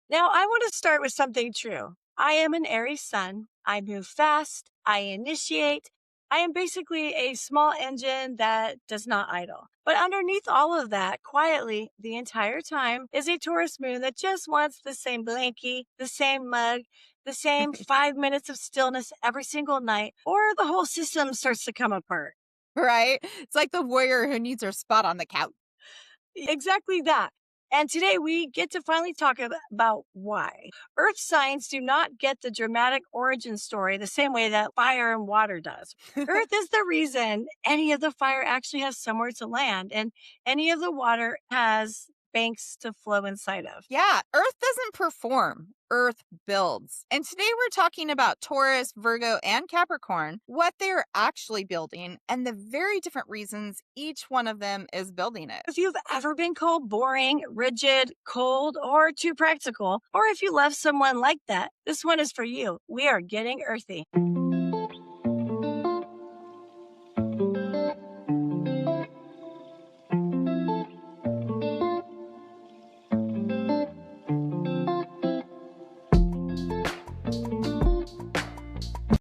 Now, I want to start with something true. I am an Aries sun. I move fast. I initiate. I am basically a small engine that does not idle. But underneath all of that, quietly, the entire time, is a Taurus moon that just wants the same blankie, the same mug, the same 5 minutes of stillness every single night, or the whole system starts to come apart. Right? It's like the warrior who needs her spot on the couch. Exactly that. And today we get to finally talk about why. Earth signs do not get the dramatic origin story the same way that fire and water does. Earth is the reason any of the fire actually has somewhere to land, and any of the water has banks to flow inside of. Yeah, Earth doesn't perform, Earth builds. And today we're talking about Taurus, Virgo, and Capricorn, what they're actually building, and the very different reasons each one of them is building it. If you've ever been called boring, rigid, cold, or too practical, or if you love someone like that, this one is for you. We are getting earthy.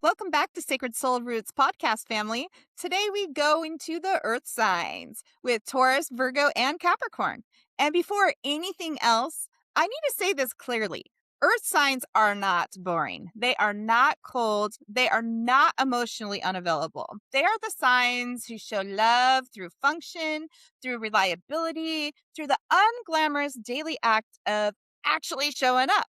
Welcome back to Sacred Soul Roots podcast family. Today we go into the earth signs with Taurus, Virgo, and Capricorn. And before anything else, I need to say this clearly. Earth signs are not boring. They are not cold. They are not emotionally unavailable. They are the signs who show love through function, through reliability, through the unglamorous daily act of actually showing up.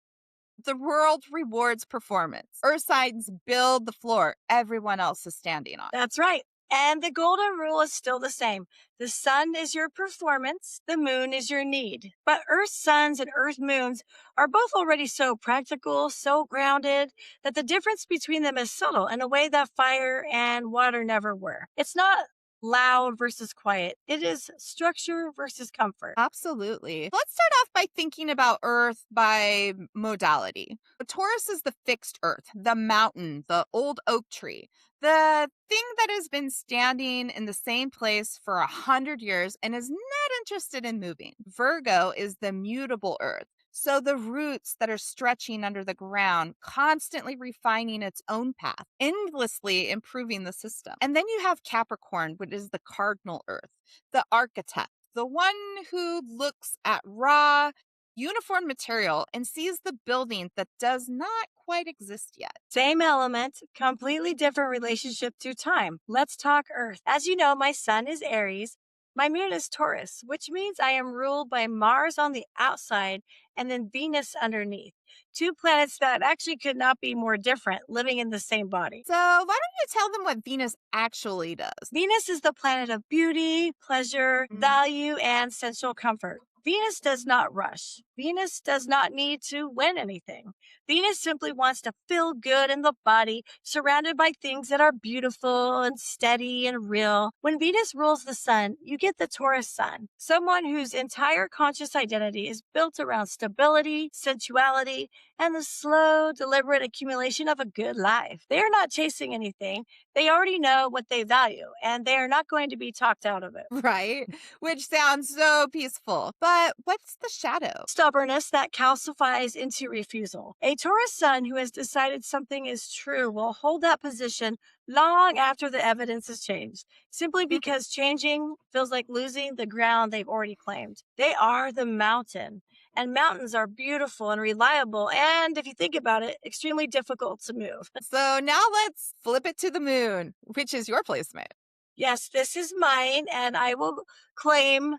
The world rewards performance. Earth signs build the floor everyone else is standing on. That's right. And the golden rule is still the same. The sun is your performance, the moon is your need. But earth suns and earth moons are both already so practical, so grounded, that the difference between them is subtle in a way that fire and water never were. It's not loud versus quiet, it is structure versus comfort. Absolutely. Let's start off by thinking about Earth by modality. Taurus is the fixed Earth, the mountain, the old oak tree, the thing that has been standing in the same place for 100 years and is not interested in moving. Virgo is the mutable Earth. So the roots that are stretching under the ground, constantly refining its own path, endlessly improving the system. And then you have Capricorn, which is the cardinal Earth, the architect, the one who looks at raw, uniform material and sees the building that does not quite exist yet. Same element, completely different relationship to time. Let's talk Earth. As you know, my sun is Aries. My moon is Taurus, which means I am ruled by Mars on the outside and then Venus underneath. Two planets that actually could not be more different living in the same body. So, why don't you tell them what Venus actually does? Venus is the planet of beauty, pleasure, value, and sensual comfort. Venus does not rush. Venus does not need to win anything. Venus simply wants to feel good in the body, surrounded by things that are beautiful and steady and real. When Venus rules the sun, you get the Taurus sun, someone whose entire conscious identity is built around stability, sensuality, and the slow, deliberate accumulation of a good life. They are not chasing anything. They already know what they value, and they are not going to be talked out of it. Right? Which sounds so peaceful. But what's the shadow? Stubbornness that calcifies into refusal. A Taurus sun who has decided something is true will hold that position long after the evidence has changed, simply because changing feels like losing the ground they've already claimed. They are the mountain, and mountains are beautiful and reliable, and if you think about it, extremely difficult to move. So now let's flip it to the moon, which is your placement. Yes, this is mine, and I will claim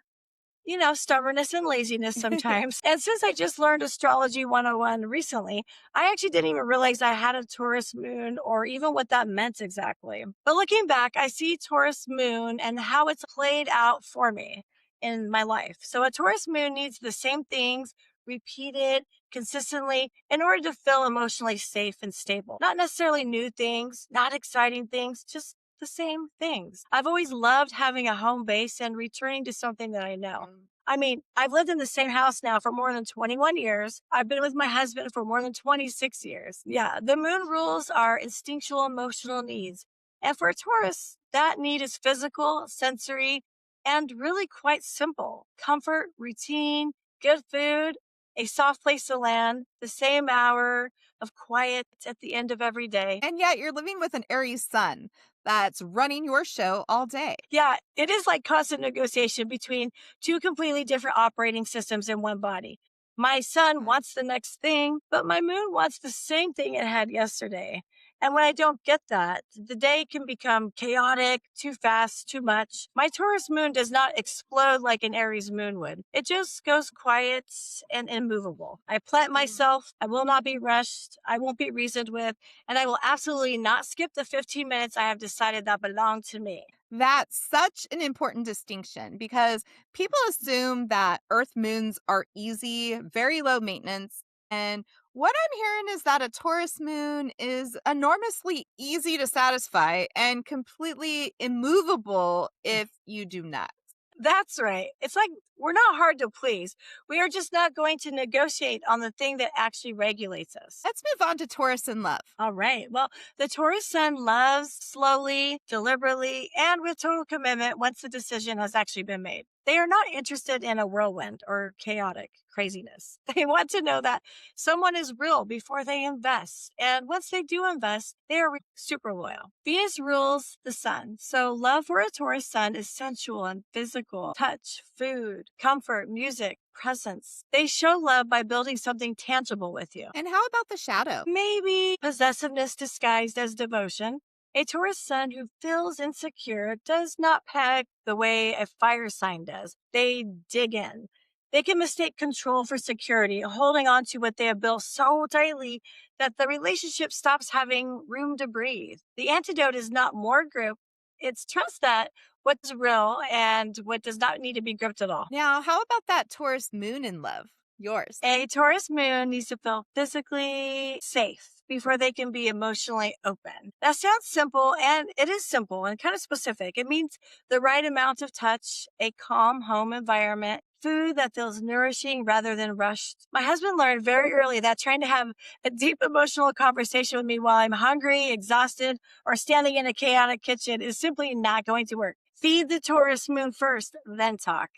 stubbornness and laziness sometimes. And since I just learned Astrology 101 recently, I actually didn't even realize I had a Taurus moon or even what that meant exactly. But looking back, I see Taurus moon and how it's played out for me in my life. So a Taurus moon needs the same things repeated consistently in order to feel emotionally safe and stable. Not necessarily new things, not exciting things, just the same things. I've always loved having a home base and returning to something that I know. I mean, I've lived in the same house now for more than 21 years. I've been with my husband for more than 26 years. Yeah, the moon rules our instinctual emotional needs. And for a Taurus, that need is physical, sensory, and really quite simple. Comfort, routine, good food, a soft place to land, the same hour of quiet at the end of every day. And yet you're living with an Aries sun that's running your show all day. Yeah, it is like constant negotiation between two completely different operating systems in one body. My sun wants the next thing, but my moon wants the same thing it had yesterday. And when I don't get that, the day can become chaotic, too fast, too much. My Taurus moon does not explode like an Aries moon would. It just goes quiet and immovable. I plant myself. I will not be rushed. I won't be reasoned with. And I will absolutely not skip the 15 minutes I have decided that belong to me. That's such an important distinction because people assume that Earth moons are easy, very low maintenance. And what I'm hearing is that a Taurus moon is enormously easy to satisfy and completely immovable if you do not. That's right. It's like we're not hard to please. We are just not going to negotiate on the thing that actually regulates us. Let's move on to Taurus and love. All right. Well, the Taurus sun loves slowly, deliberately, and with total commitment once the decision has actually been made. They are not interested in a whirlwind or chaotic craziness. They want to know that someone is real before they invest. And once they do invest, they are super loyal. Venus rules the sun. So love for a Taurus sun is sensual and physical. Touch, food, comfort, music, presence. They show love by building something tangible with you. And how about the shadow? Maybe possessiveness disguised as devotion. A Taurus sun who feels insecure does not panic the way a fire sign does. They dig in. They can mistake control for security, holding on to what they have built so tightly that the relationship stops having room to breathe. The antidote is not more grip, it's trust that what's real and what does not need to be gripped at all. Now, how about that Taurus moon in love? Yours. A Taurus moon needs to feel physically safe before they can be emotionally open. That sounds simple, and it is simple and kind of specific. It means the right amount of touch, a calm home environment, food that feels nourishing rather than rushed. My husband learned very early that trying to have a deep emotional conversation with me while I'm hungry, exhausted, or standing in a chaotic kitchen is simply not going to work. Feed the Taurus moon first, then talk.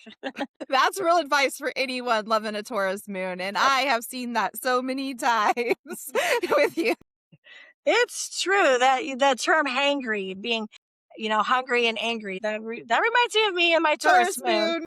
That's real advice for anyone loving a Taurus moon. And I have seen that so many times with you. It's true that the term hangry, being, hungry and angry, that reminds me of me and my Taurus Taurus moon. moon.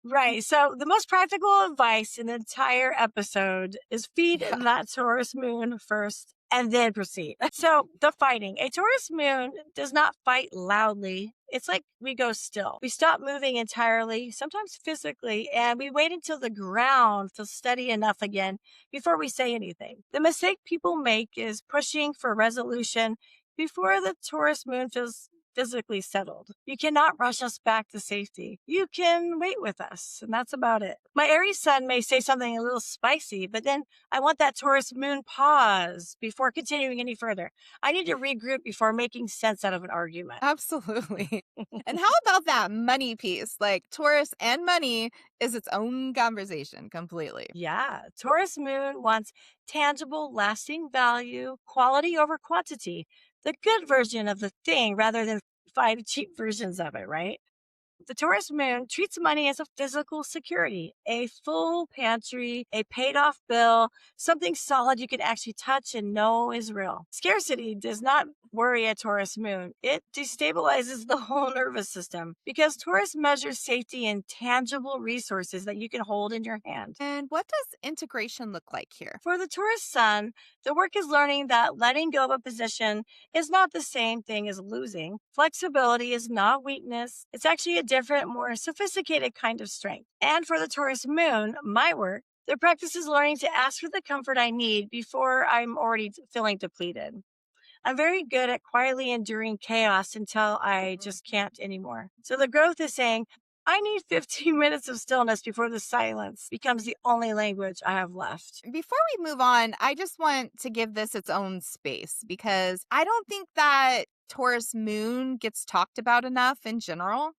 Right. So the most practical advice in the entire episode is feed Yeah. that Taurus moon first and then proceed. So the fighting. A Taurus moon does not fight loudly. It's like we go still. We stop moving entirely, sometimes physically, and we wait until the ground feels steady enough again before we say anything. The mistake people make is pushing for resolution before the Taurus moon feels physically settled. You cannot rush us back to safety. You can wait with us, and that's about it. My Aries sun may say something a little spicy, but then I want that Taurus moon pause before continuing any further. I need to regroup before making sense out of an argument. Absolutely. And how about that money piece? Like Taurus and money is its own conversation completely. Yeah, Taurus moon wants tangible, lasting value, quality over quantity, the good version of the thing rather than five cheap versions of it, right? The Taurus moon treats money as a physical security, a full pantry, a paid off bill, something solid you can actually touch and know is real. Scarcity does not worry a Taurus moon. It destabilizes the whole nervous system because Taurus measures safety in tangible resources that you can hold in your hand. And what does integration look like here? For the Taurus sun, the work is learning that letting go of a position is not the same thing as losing. Flexibility is not weakness. It's actually a different, more sophisticated kind of strength. And for the Taurus moon, my work, the practice is learning to ask for the comfort I need before I'm already feeling depleted. I'm very good at quietly enduring chaos until I just can't anymore. So the growth is saying, I need 15 minutes of stillness before the silence becomes the only language I have left. Before we move on, I just want to give this its own space because I don't think that Taurus moon gets talked about enough in general.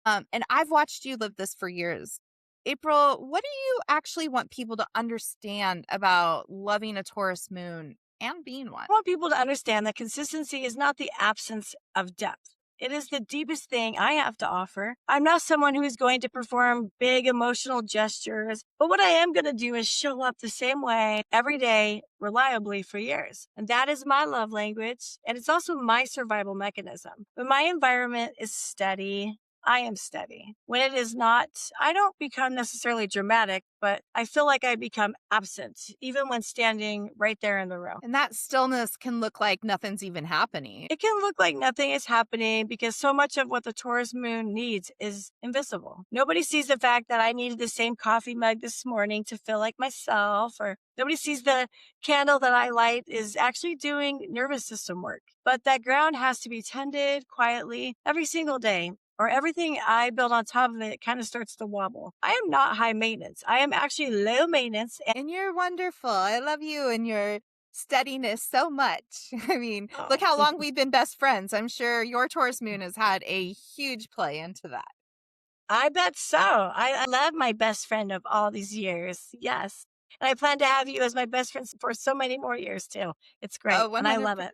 And I've watched you live this for years. April, what do you actually want people to understand about loving a Taurus moon and being one? I want people to understand that consistency is not the absence of depth. It is the deepest thing I have to offer. I'm not someone who is going to perform big emotional gestures, but what I am going to do is show up the same way every day, reliably for years. And that is my love language. And it's also my survival mechanism. When my environment is steady, I am steady. When it is not, I don't become necessarily dramatic, but I feel like I become absent, even when standing right there in the room. And that stillness can look like nothing's even happening. It can look like nothing is happening because so much of what the Taurus moon needs is invisible. Nobody sees the fact that I needed the same coffee mug this morning to feel like myself, or nobody sees the candle that I light is actually doing nervous system work. But that ground has to be tended quietly every single day, or everything I build on top of it kind of starts to wobble. I am not high maintenance. I am actually low maintenance. And you're wonderful. I love you and your steadiness so much. I mean, look Oh, how long we've been best friends. I'm sure your Taurus moon has had a huge play into that. I bet so. I love my best friend of all these years. Yes. And I plan to have you as my best friend for so many more years too. It's great. Oh, And I love 100%. it.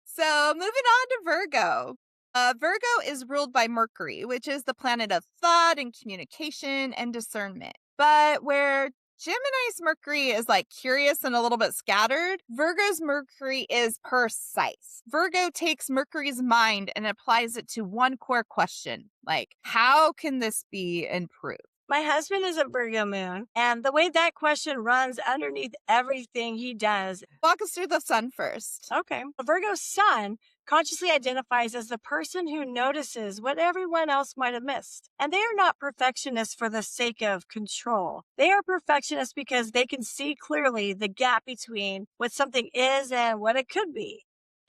So moving on to Virgo. Virgo is ruled by Mercury, which is the planet of thought and communication and discernment. But where Gemini's Mercury is like curious and a little bit scattered, Virgo's Mercury is precise. Virgo takes Mercury's mind and applies it to one core question, like, how can this be improved? My husband is a Virgo moon, and the way that question runs underneath everything he does. Walk us through the sun first. Okay. A Virgo sun consciously identifies as the person who notices what everyone else might have missed. And they are not perfectionists for the sake of control. They are perfectionists because they can see clearly the gap between what something is and what it could be.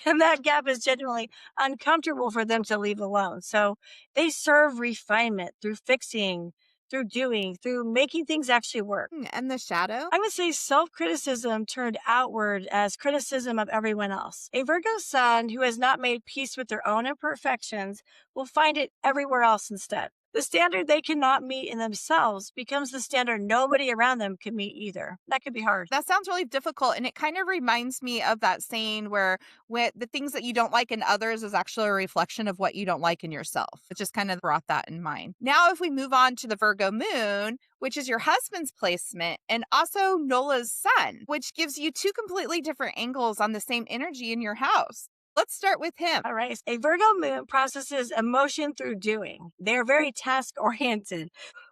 And that gap is genuinely uncomfortable for them to leave alone. So they serve refinement through fixing, through doing, through making things actually work. And the shadow? I would say self criticism turned outward as criticism of everyone else. A Virgo sun who has not made peace with their own imperfections will find it everywhere else instead. The standard they cannot meet in themselves becomes the standard nobody around them can meet either. That could be hard. That sounds really difficult. And it kind of reminds me of that saying where the things that you don't like in others is actually a reflection of what you don't like in yourself. It just kind of brought that in mind. Now, if we move on to the Virgo moon, which is your husband's placement, and also Nola's sun, which gives you two completely different angles on the same energy in your house. Let's start with him. All right. A Virgo moon processes emotion through doing. They are very task oriented.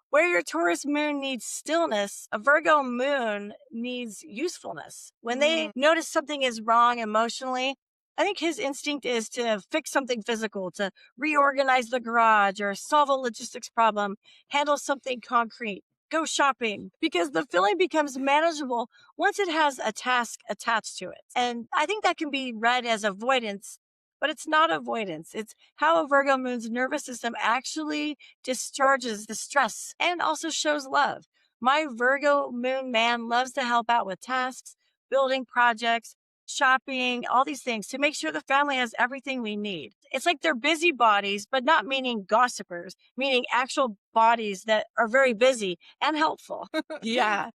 Where your Taurus moon needs stillness, a Virgo moon needs usefulness. When they notice something is wrong emotionally, I think his instinct is to fix something physical, to reorganize the garage or solve a logistics problem, handle something concrete, go shopping, because the feeling becomes manageable once it has a task attached to it. And I think that can be read as avoidance, but it's not avoidance. It's how a Virgo moon's nervous system actually discharges the stress and also shows love. My Virgo moon man loves to help out with tasks, building projects, shopping, all these things to make sure the family has everything we need. It's like they're busybodies, but not meaning gossipers, meaning actual bodies that are very busy and helpful. Yeah.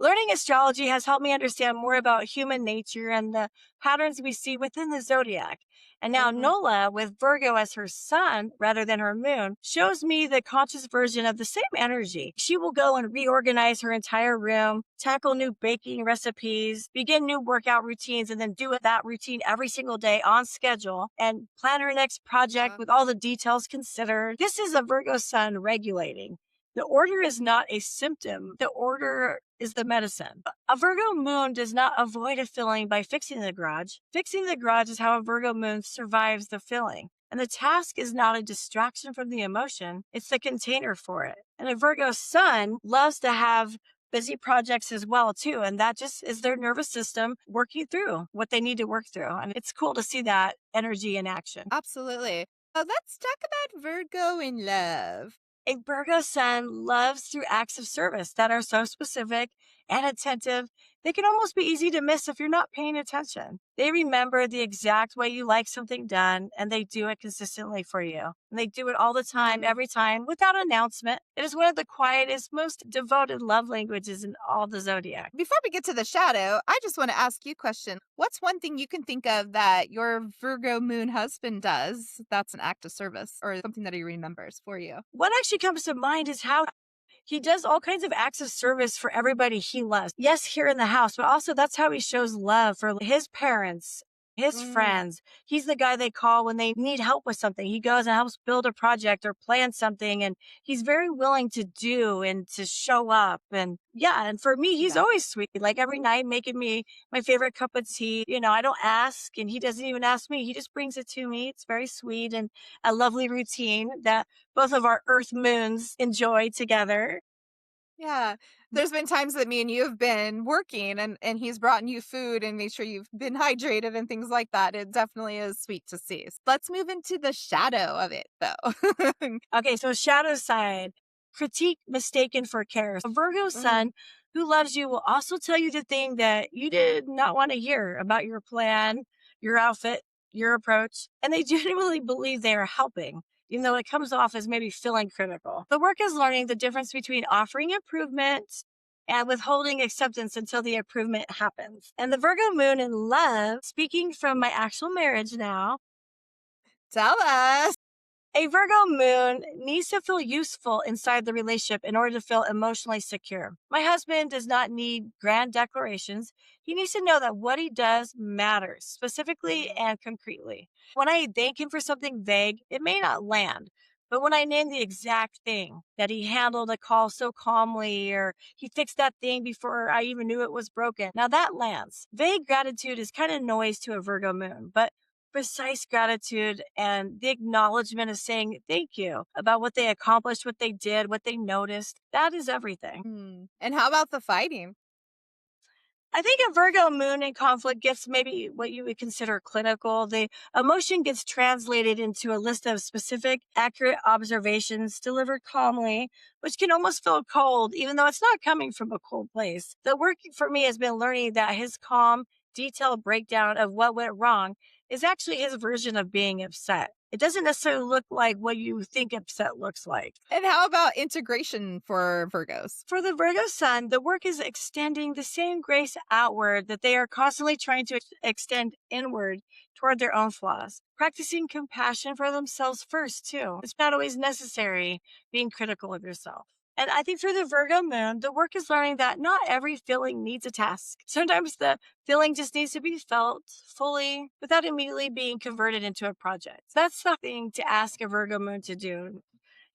Learning astrology has helped me understand more about human nature and the patterns we see within the zodiac. And now Nola, with Virgo as her sun rather than her moon, shows me the conscious version of the same energy. She will go and reorganize her entire room, tackle new baking recipes, begin new workout routines, and then do that routine every single day on schedule and plan her next project with all the details considered. This is a Virgo sun regulating. The order is not a symptom. The order is the medicine. A Virgo moon does not avoid a feeling by fixing the garage. Fixing the garage is how a Virgo moon survives the feeling. And the task is not a distraction from the emotion. It's the container for it. And a Virgo sun loves to have busy projects as well too. And that just is their nervous system working through what they need to work through. And it's cool to see that energy in action. Absolutely. Let's talk about Virgo in love. A Virgo sun loves through acts of service that are so specific and attentive, they can almost be easy to miss if you're not paying attention. They remember the exact way you like something done, and they do it consistently for you. And they do it all the time, every time, without announcement. It is one of the quietest, most devoted love languages in all the zodiac. Before we get to the shadow, I just want to ask you a question. What's one thing you can think of that your Virgo moon husband does that's an act of service or something that he remembers for you? What actually comes to mind is how he does all kinds of acts of service for everybody he loves. Yes, here in the house, but also that's how he shows love for his parents, his Mm, friends. He's the guy they call when they need help with something. He goes and helps build a project or plan something, and he's very willing to do and to show up. And yeah, and for me, he's yeah. always sweet. Like every night, making me my favorite cup of tea. I don't ask, and he doesn't even ask me. He just brings it to me. It's very sweet and a lovely routine that both of our Earth moons enjoy together. Yeah. There's been times that me and you have been working and he's brought you food and made sure you've been hydrated and things like that. It definitely is sweet to see. Let's move into the shadow of it though. Okay, so shadow side, critique mistaken for care. A Virgo Mm, sun who loves you will also tell you the thing that you did not want to hear about your plan, your outfit, your approach, and they genuinely believe they are helping, even though it comes off as maybe feeling critical. The work is learning the difference between offering improvement and withholding acceptance until the improvement happens. And the Virgo moon in love, speaking from my actual marriage now, tell us. a Virgo moon needs to feel useful inside the relationship in order to feel emotionally secure. My husband does not need grand declarations. He needs to know that what he does matters, specifically and concretely. When I thank him for something vague, it may not land. But when I name the exact thing that he handled a call so calmly, or he fixed that thing before I even knew it was broken, now that lands. Vague gratitude is kind of noise to a Virgo moon, but precise gratitude and the acknowledgement of saying thank you about what they accomplished, what they did, what they noticed. That is everything. And how about the fighting? I think a Virgo moon in conflict gets maybe what you would consider clinical. The emotion gets translated into a list of specific, accurate observations delivered calmly, which can almost feel cold, even though it's not coming from a cold place. The work for me has been learning that his calm, detailed breakdown of what went wrong is actually his version of being upset. It doesn't necessarily look like what you think upset looks like. And how about integration for Virgos? For the Virgo sun, the work is extending the same grace outward that they are constantly trying to extend inward toward their own flaws. Practicing compassion for themselves first, too. It's not always necessary being critical of yourself. And I think for the Virgo moon, the work is learning that not every feeling needs a task. Sometimes the feeling just needs to be felt fully without immediately being converted into a project. That's the thing to ask a Virgo moon to do.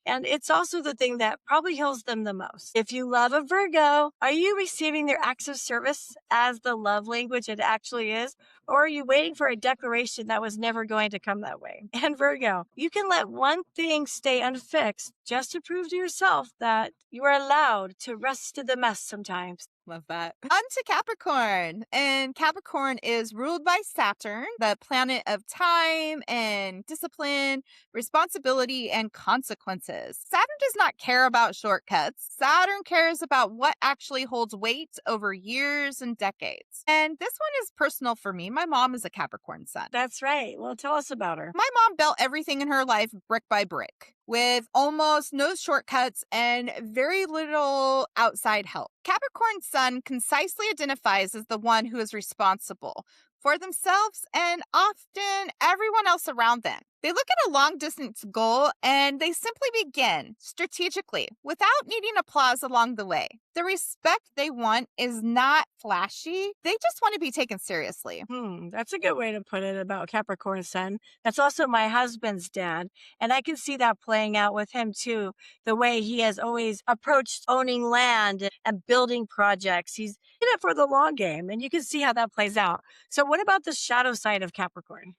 And it's also the thing that probably heals them the most. If you love a Virgo, are you receiving their acts of service as the love language it actually is? Or are you waiting for a declaration that was never going to come that way? And Virgo, you can let one thing stay unfixed just to prove to yourself that you are allowed to rest in the mess sometimes. Love that. On to Capricorn. And Capricorn is ruled by Saturn, the planet of time and discipline, responsibility, and consequences. Saturn does not care about shortcuts. Saturn cares about what actually holds weight over years and decades. And this one is personal for me. My mom is a Capricorn sun. That's right. Well, tell us about her. My mom built everything in her life brick by brick with almost no shortcuts and very little outside help. Capricorn Sun concisely identifies as the one who is responsible for themselves and often everyone else around them. They look at a long distance goal and they simply begin strategically without needing applause along the way. The respect they want is not flashy. They just want to be taken seriously. That's a good way to put it about Capricorn Sun. That's also my husband's dad. And I can see that playing out with him too. The way he has always approached owning land and building projects. He's in it for the long game. And you can see how that plays out. So, what about the shadow side of Capricorn?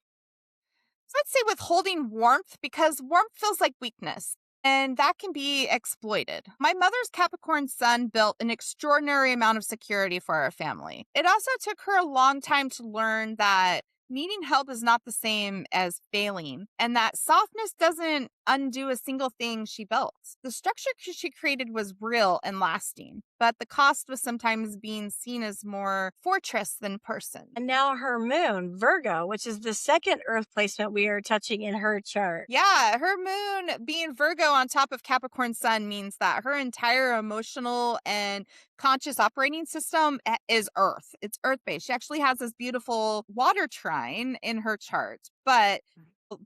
So let's say withholding warmth because warmth feels like weakness. And that can be exploited. My mother's Capricorn sun built an extraordinary amount of security for our family. It also took her a long time to learn that needing help is not the same as failing, and that softness doesn't undo a single thing she built. The structure she created was real and lasting, but the cost was sometimes being seen as more fortress than person. And now her moon, Virgo, which is the second Earth placement we are touching in her chart. Yeah, her moon being Virgo on top of Capricorn Sun means that her entire emotional and conscious operating system is Earth. It's Earth based. She actually has this beautiful water trine in her chart, but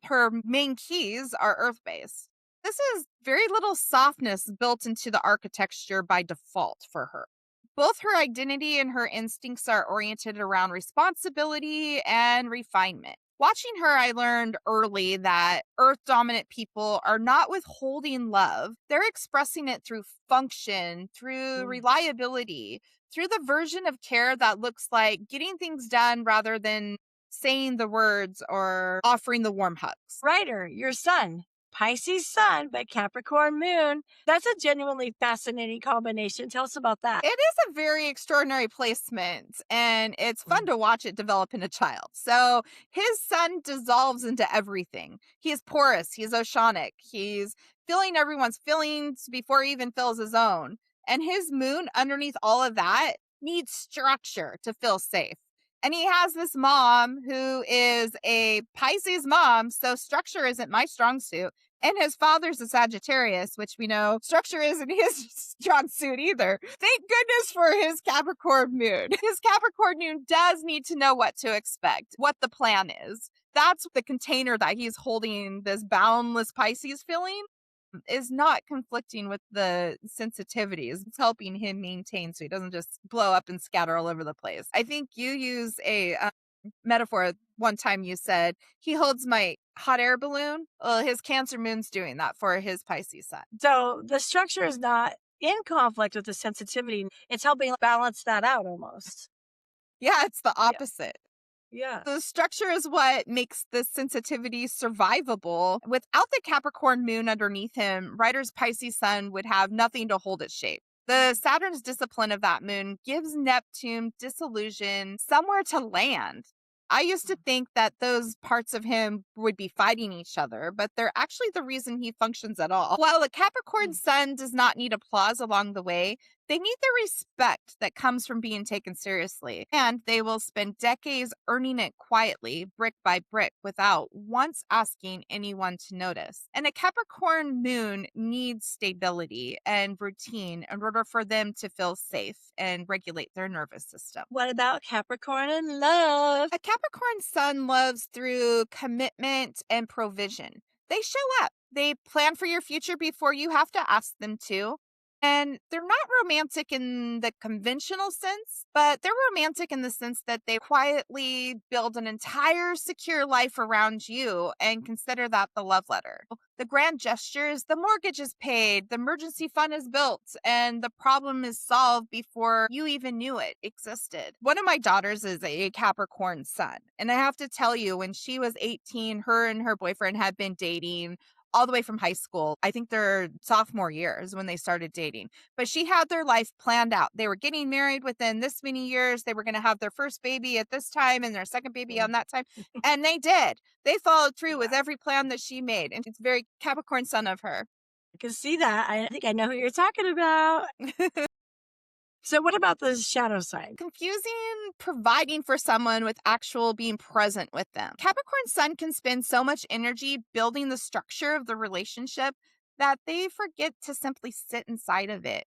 her main keys are Earth based. This is very little softness built into the architecture by default for her. Both her identity and her instincts are oriented around responsibility and refinement. Watching her, I learned early that Earth dominant people are not withholding love. They're expressing it through function, through reliability, through the version of care that looks like getting things done rather than saying the words or offering the warm hugs. Writer, your sun. Pisces sun, but Capricorn moon. That's a genuinely fascinating combination. Tell us about that. It is a very extraordinary placement, and it's fun to watch it develop in a child. So his sun dissolves into everything. He is porous, he's oceanic, he's feeling everyone's feelings before he even feels his own. And his moon, underneath all of that, needs structure to feel safe. And he has this mom who is a Pisces mom, so structure isn't my strong suit. And his father's a Sagittarius, which we know structure isn't his strong suit either. Thank goodness for his Capricorn moon. His Capricorn moon does need to know what to expect, what the plan is. That's the container that he's holding this boundless Pisces feeling is not conflicting with the sensitivities. It's helping him maintain so he doesn't just blow up and scatter all over the place. I think you use a metaphor one time. You said he holds my hot air balloon. Well, his Cancer moon's doing that for his Pisces sun. So the structure is not in conflict with the sensitivity. It's helping balance that out almost. Yeah, it's the opposite. Yeah. The structure is what makes the sensitivity survivable. Without the Capricorn moon underneath him, Writer's Pisces sun would have nothing to hold its shape. The Saturn's discipline of that moon gives Neptune disillusion somewhere to land. I used to think that those parts of him would be fighting each other, but they're actually the reason he functions at all. While a Capricorn sun does not need applause along the way, they need the respect that comes from being taken seriously, and they will spend decades earning it quietly, brick by brick, without once asking anyone to notice. And a Capricorn moon needs stability and routine in order for them to feel safe and regulate their nervous system. What about Capricorn and love? A Capricorn sun loves through commitment and provision. They show up. They plan for your future before you have to ask them to. And they're not romantic in the conventional sense, but they're romantic in the sense that they quietly build an entire secure life around you and consider that the love letter. The grand gestures, the mortgage is paid, the emergency fund is built, and the problem is solved before you even knew it existed. One of my daughters is a Capricorn sun, and I have to tell you, when she was 18, her and her boyfriend had been dating all the way from high school. I think their sophomore years when they started dating. But she had their life planned out. They were getting married within this many years. They were going to have their first baby at this time and their second baby on that time. And they did. They followed through with every plan that she made. And it's very Capricorn sun of her. I can see that. I think I know who you're talking about. So what about the shadow side? Confusing providing for someone with actual being present with them. Capricorn sun can spend so much energy building the structure of the relationship that they forget to simply sit inside of it,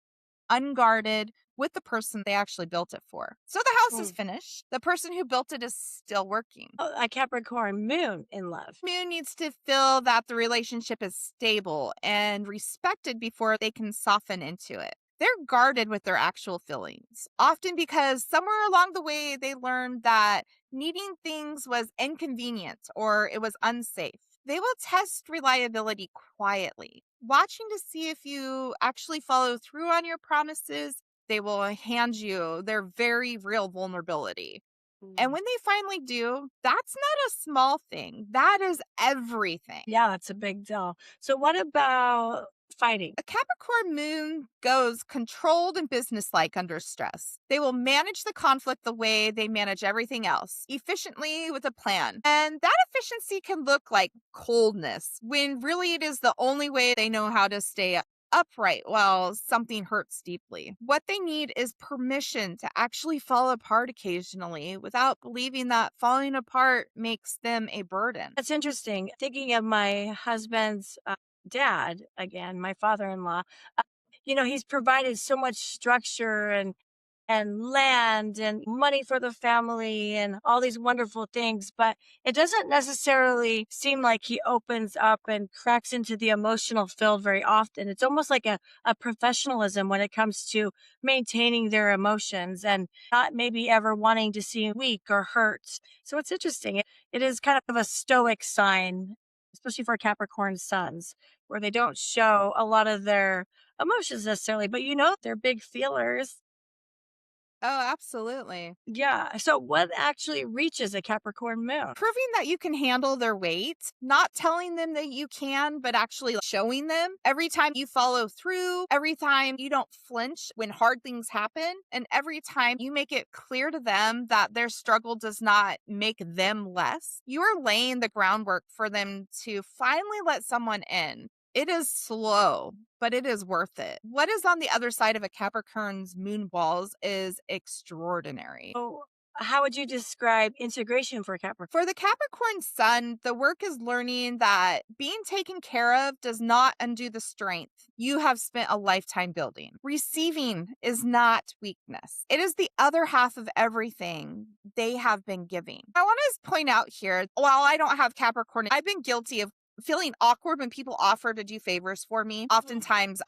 unguarded, with the person they actually built it for. So the house is finished. The person who built it is still working. A Capricorn moon in love. Moon needs to feel that the relationship is stable and respected before they can soften into it. They're guarded with their actual feelings, often because somewhere along the way they learned that needing things was inconvenient or it was unsafe. They will test reliability quietly, watching to see if you actually follow through on your promises. They will hand you their very real vulnerability. And when they finally do, that's not a small thing. That is everything. Yeah, that's a big deal. So what about fighting? A Capricorn moon goes controlled and businesslike under stress. They will manage the conflict the way they manage everything else, efficiently with a plan. And that efficiency can look like coldness, when really it is the only way they know how to stay upright while something hurts deeply. What they need is permission to actually fall apart occasionally without believing that falling apart makes them a burden. That's interesting. Thinking of my husband's dad again, my father-in-law. He's provided so much structure and land and money for the family and all these wonderful things, but it doesn't necessarily seem like he opens up and cracks into the emotional field very often. It's almost like a professionalism when it comes to maintaining their emotions and not maybe ever wanting to seem weak or hurt. So it's interesting. It is kind of a stoic sign, especially for Capricorn suns, where they don't show a lot of their emotions necessarily, but they're big feelers. Oh, absolutely. Yeah. So what actually reaches a Capricorn moon? Proving that you can handle their weight, not telling them that you can, but actually showing them every time you follow through, every time you don't flinch when hard things happen, and every time you make it clear to them that their struggle does not make them less, you are laying the groundwork for them to finally let someone in. It is slow, but it is worth it. What is on the other side of a Capricorn's moon walls is extraordinary. Oh, how would you describe integration for Capricorn? For the Capricorn sun, the work is learning that being taken care of does not undo the strength you have spent a lifetime building. Receiving is not weakness, it is the other half of everything they have been giving. I want to point out here, while I don't have Capricorn, I've been guilty of feeling awkward when people offer to do favors for me. Oftentimes,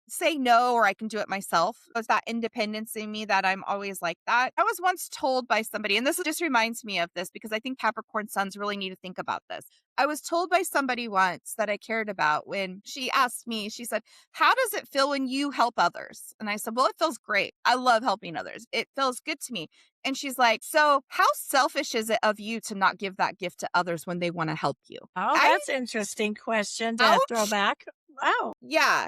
say no or I can do it myself. It's that independence in me that I'm always like that. I was once told by somebody, and this just reminds me of this because I think Capricorn suns really need to think about this. I was told by somebody once that I cared about when she asked me, she said, "How does it feel when you help others?" And I said, "Well, it feels great. I love helping others. It feels good to me." And she's like, "So how selfish is it of you to not give that gift to others when they want to help you?" Oh, I, that's interesting question to throw ouch. back. Wow. Yeah.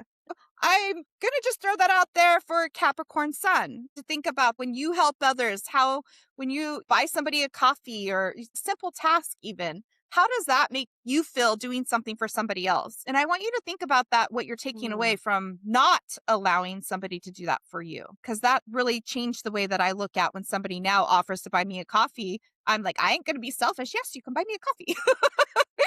I'm going to just throw that out there for Capricorn Sun to think about when you help others, how when you buy somebody a coffee or simple task, even, how does that make you feel doing something for somebody else? And I want you to think about that, what you're taking away Hmm. from not allowing somebody to do that for you, because that really changed the way that I look at when somebody now offers to buy me a coffee. I'm like, I ain't going to be selfish. Yes, you can buy me a coffee.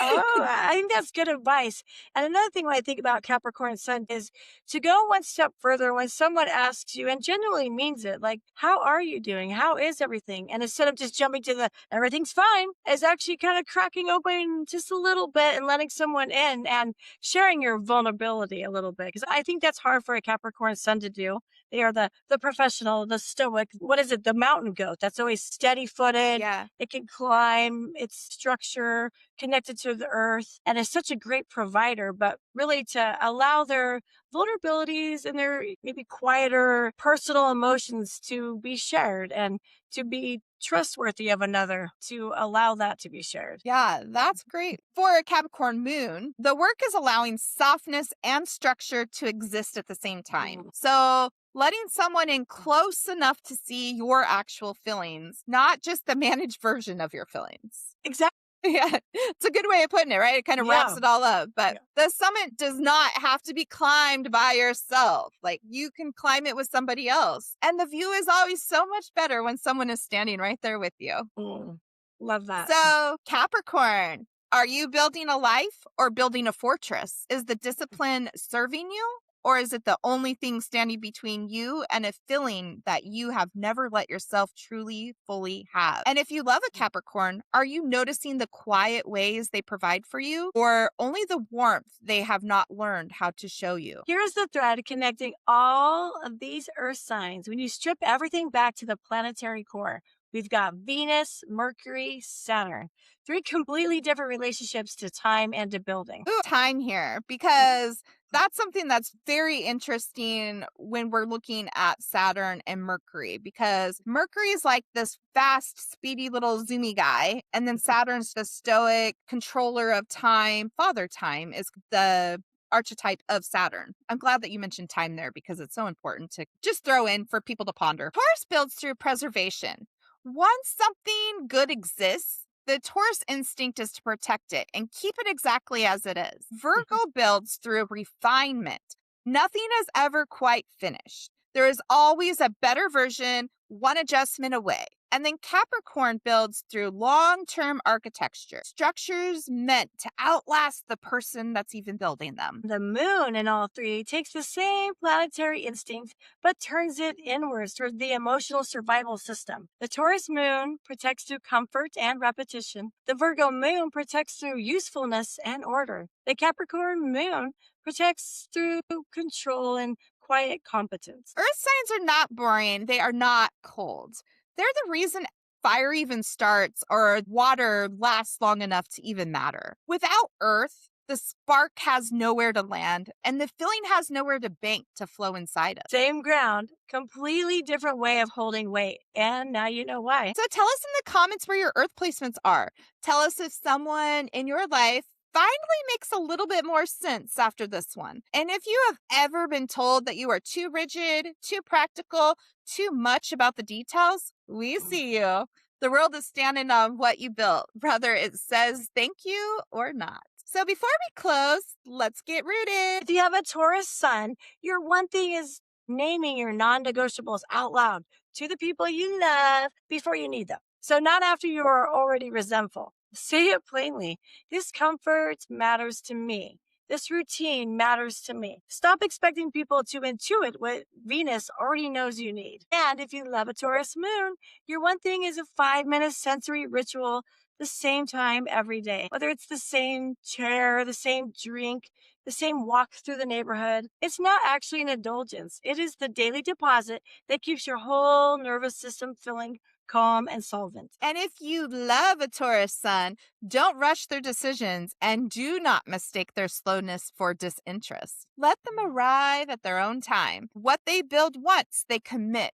Oh, I think that's good advice. And another thing when I think about Capricorn Sun is to go one step further when someone asks you and genuinely means it, like, how are you doing? How is everything? And instead of just jumping to the everything's fine, is actually kind of cracking open just a little bit and letting someone in and sharing your vulnerability a little bit. Because I think that's hard for a Capricorn Sun to do. They are the professional, the stoic. What is it? The mountain goat that's always steady footed. Yeah. It can climb its structure connected to the earth and is such a great provider, but really to allow their vulnerabilities and their maybe quieter personal emotions to be shared and to be trustworthy of another, to allow that to be shared. Yeah, that's great. For a Capricorn moon, the work is allowing softness and structure to exist at the same time. Mm. So, letting someone in close enough to see your actual feelings, not just the managed version of your feelings. Exactly. Yeah, it's a good way of putting it, right? It kind of wraps Yeah. it all up. But Yeah. the summit does not have to be climbed by yourself. Like you can climb it with somebody else. And the view is always so much better when someone is standing right there with you. Mm. Love that. So, Capricorn, are you building a life or building a fortress? Is the discipline serving you? Or is it the only thing standing between you and a feeling that you have never let yourself truly, fully have? And if you love a Capricorn, are you noticing the quiet ways they provide for you or only the warmth they have not learned how to show you? Here's the thread connecting all of these earth signs. When you strip everything back to the planetary core, we've got Venus, Mercury, Saturn, three completely different relationships to time and to building. Ooh, time here because that's something that's very interesting when we're looking at Saturn and Mercury because Mercury is like this fast, speedy little zoomy guy. And then Saturn's the stoic controller of time. Father time is the archetype of Saturn. I'm glad that you mentioned time there because it's so important to just throw in for people to ponder. Taurus builds through preservation. Once something good exists, the Taurus instinct is to protect it and keep it exactly as it is. Virgo builds through refinement. Nothing is ever quite finished. There is always a better version, one adjustment away. And then Capricorn builds through long-term architecture, structures meant to outlast the person that's even building them. The moon in all three takes the same planetary instinct, but turns it inwards toward the emotional survival system. The Taurus moon protects through comfort and repetition. The Virgo moon protects through usefulness and order. The Capricorn moon protects through control and quiet competence. Earth signs are not boring. They are not cold. They're the reason fire even starts or water lasts long enough to even matter. Without Earth, the spark has nowhere to land and the feeling has nowhere to bank to flow inside us. Same ground, completely different way of holding weight. And now you know why. So tell us in the comments where your Earth placements are. Tell us if someone in your life finally makes a little bit more sense after this one. And if you have ever been told that you are too rigid, too practical, too much about the details, we see you. The world is standing on what you built, whether it says thank you or not. So before we close, let's get rooted. If you have a Taurus sun, your one thing is naming your non-negotiables out loud to the people you love before you need them. So not after you are already resentful. Say it plainly. This comfort matters to me. This routine matters to me. Stop expecting people to intuit what Venus already knows you need. And if you love a Taurus moon, your one thing is a 5-minute sensory ritual the same time every day. Whether it's the same chair, the same drink, the same walk through the neighborhood, it's not actually an indulgence. It is the daily deposit that keeps your whole nervous system feeling calm and solvent. And if you love a Taurus sun, don't rush their decisions and do not mistake their slowness for disinterest. Let them arrive at their own time. What they build once they commit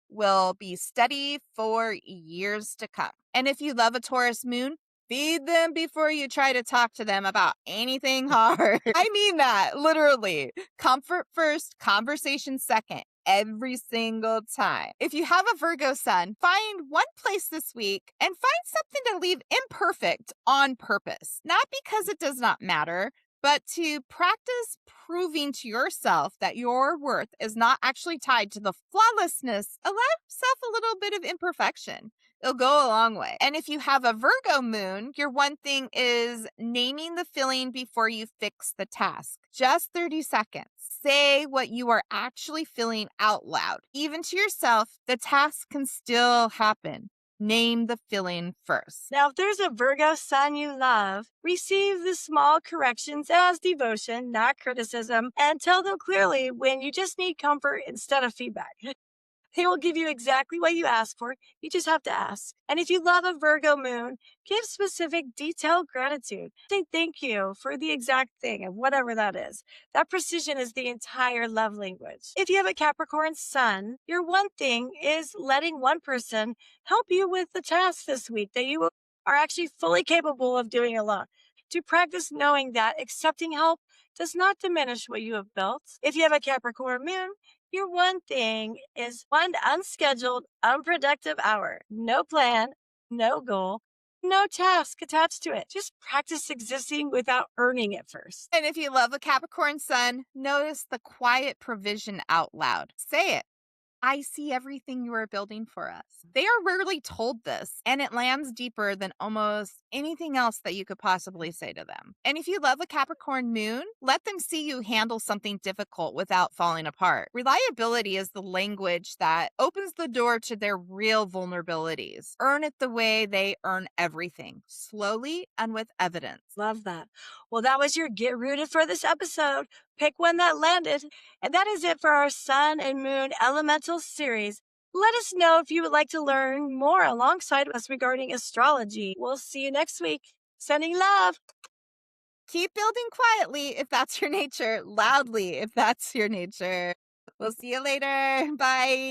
will be steady for years to come. And if you love a Taurus moon, feed them before you try to talk to them about anything hard. I mean that, literally. Comfort first, conversation second. Every single time. If you have a Virgo sun, find one place this week and find something to leave imperfect on purpose. Not because it does not matter, but to practice proving to yourself that your worth is not actually tied to the flawlessness. Allow yourself a little bit of imperfection. It'll go a long way. And if you have a Virgo moon, your one thing is naming the feeling before you fix the task. Just 30 seconds. Say what you are actually feeling out loud. Even to yourself, the task can still happen. Name the feeling first. Now, if there's a Virgo sun you love, receive the small corrections as devotion, not criticism, and tell them clearly when you just need comfort instead of feedback. They will give you exactly what you ask for. You just have to ask. And if you love a Virgo moon, give specific, detailed gratitude. Say thank you for the exact thing of whatever that is. That precision is the entire love language. If you have a Capricorn sun, your one thing is letting one person help you with the task this week that you are actually fully capable of doing alone. To practice knowing that accepting help does not diminish what you have built. If you have a Capricorn moon, your one thing is one unscheduled, unproductive hour. No plan, no goal, no task attached to it. Just practice existing without earning it first. And if you love a Capricorn sun, notice the quiet provision out loud. Say it. I see everything you are building for us. They are rarely told this, and it lands deeper than almost anything else that you could possibly say to them. And if you love a Capricorn moon, let them see you handle something difficult without falling apart. Reliability is the language that opens the door to their real vulnerabilities. Earn it the way they earn everything, slowly and with evidence. Love that. Well, that was your Get Rooted for this episode. Pick one that landed. And that is it for our Sun and Moon Elemental series. Let us know if you would like to learn more alongside us regarding astrology. We'll see you next week. Sending love. Keep building quietly if that's your nature, loudly if that's your nature. We'll see you later. Bye.